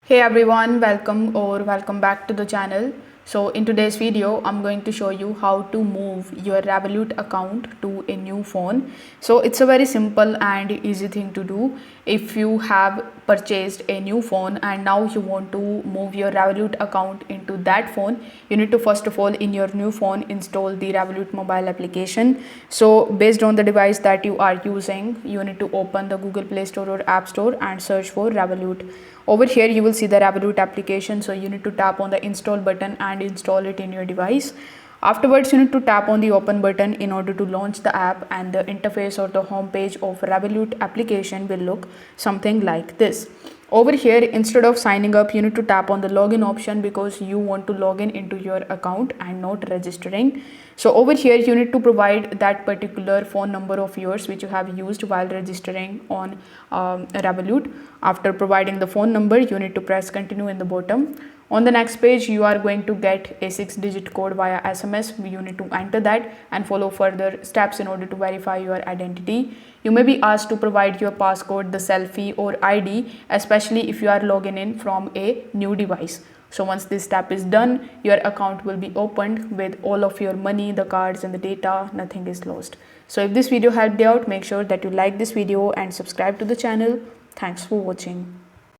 Hey everyone, welcome back to the channel. So in today's video, I'm going to show you how to move your Revolut account to a new phone. So it's a very simple and easy thing to do. If you have purchased a new phone and now you want to move your Revolut account into that phone, you need to first of all in your new phone install the Revolut mobile application. So based on the device that you are using, you need to open the Google Play Store or App Store and search for Revolut. Over here you will see the Revolut application, so you need to tap on the install button and install it in your device. Afterwards you need to tap on the open button in order to launch the app, and the interface or the home page of Revolut application will look something like this. Over here, instead of signing up, you need to tap on the login option because you want to log in into your account and not registering. So over here you need to provide that particular phone number of yours which you have used while registering on Revolut. After providing the phone number, you need to press continue in the bottom. On the next page, you are going to get a 6-digit code via SMS. You need to enter that and follow further steps in order to verify your identity. You may be asked to provide your passcode, the selfie or ID, especially if you are logging in from a new device. So once this step is done, your account will be opened with all of your money, the cards and the data. Nothing is lost. So if this video helped you out, make sure that you like this video and subscribe to the channel. Thanks for watching.